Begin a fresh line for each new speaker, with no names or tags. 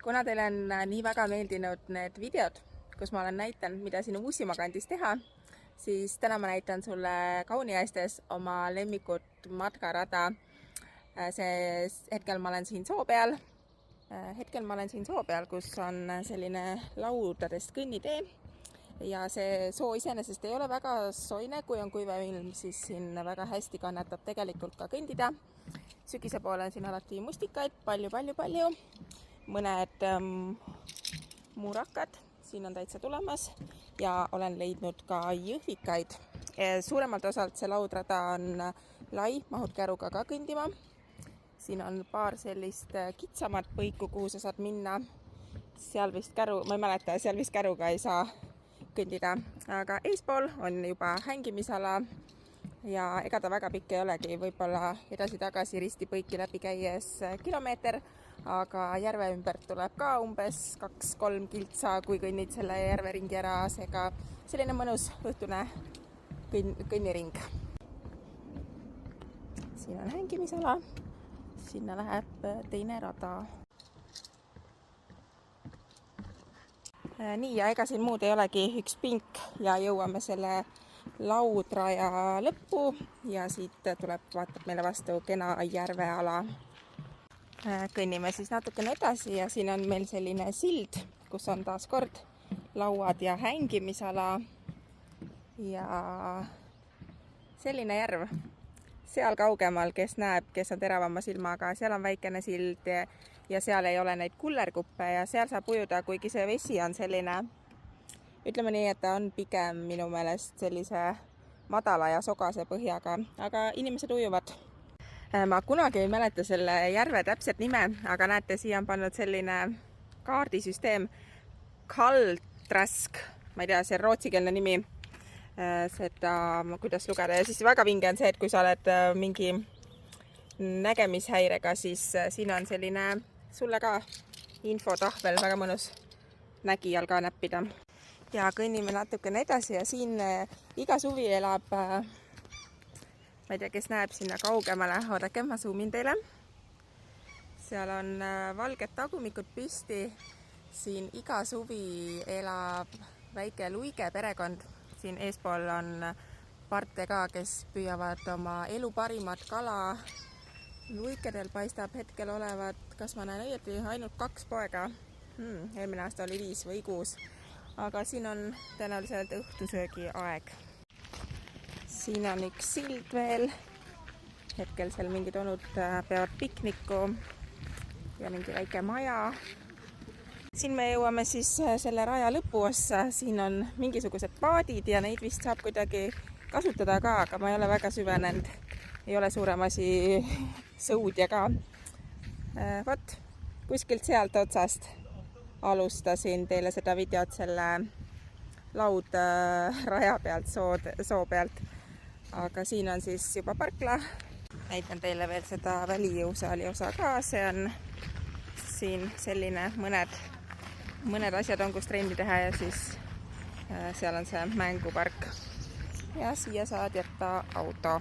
Kuna teile on nii väga meeldinud need videod, kus ma olen näitanud, mida siin Uusimaa kandis teha, siis täna ma näitan sulle Kauniaistes oma lemmikut matkarada. Hetkel ma olen siin soo peal. Kus on selline laudadest kõnnitee. Ja see soo iseenesest ei ole väga soine, kui on kuive ilm, siis siin väga hästi kannatab tegelikult ka kõndida. Sügise poole on siin alati mustikaid, palju. Mõned muurakad, siin on täitsa tulemas ja olen leidnud ka jõhvikaid. Suuremalt osalt see laudrada on lai, mahud käruga ka kõndima. Siin on paar sellist kitsamat põiku, kuhu sa saad minna. Seal vist käruga ei saa kõndida, aga eespool on juba hängimisala ja ega ta väga pikk ei olegi, võib-olla edasi-tagasi risti-põiki läbi käies kilomeeter, aga järve ümbert tuleb ka umbes 2-3 kiltsa, kui kõnnid selle järve ringi ära, seega selline mõnus õhtune kõnniring. Siin on hängimisala, sinna läheb teine rada. Nii, ja ega siin muud ei olegi, üks pink ja jõuame selle laudraja lõppu ja siit vaatab meile vastu kena järveala. Kõnnime siis natukene edasi ja siin on meil selline sild, kus on taas kord lauad ja hängimisala ja selline järv. Seal kaugemal, kes näeb, kes on teravama silmaga, seal on väikene sild ja seal ei ole neid kullerkuppe ja seal saab ujuda, kuigi see vesi on selline, ütleme nii, et ta on pigem minu meelest sellise madala ja sogase põhjaga, aga inimesed ujuvad. Ma kunagi ei mäleta selle järve täpset nime, aga näete, siia on pannud selline kaardisüsteem Kaltrask, ma ei tea, see on rootsikeelne nimi, seda kuidas lugeda, ja siis väga vinge on see, et kui sa oled mingi nägemishäirega, siis siin on selline sulle ka infotahvel, väga mõnus nägijal ka näppida. Ja kõnnime natukene edasi ja siin iga suvi elab, ma ei tea, kes näeb sinna kaugemale, oodake, ma zoomin teile. Seal on valged tagumikud püsti, siin iga suvi elab väike luige perekond, siin eespool on parte ka, kes püüavad oma elu parimat kala. Luikedel paistab hetkel olevat, kas ma näen õieti, ainult 2 poega, eelmine aasta oli 5 või 6. Aga siin on tõenäoliselt õhtusöögi aeg. Siin on üks sild veel. Hetkel seal mingid onud peavad pikniku ja mingi väike maja. Siin me jõuame siis selle raja lõpuossa. Siin on mingisugused paadid ja neid vist saab kuidagi kasutada ka, aga ma ei ole väga süvenenud. Ei ole suurem asi sõudja ka. Vot, kuskilt sealt otsast alustasin teile seda videot selle laudraja pealt, soo pealt. Aga siin on siis juba parkla. Näitan teile veel seda välijõusaali osa ka. See on siin selline mõned asjad on, kus trenni teha ja siis seal on see mängupark. Ja siia saad jätta auto.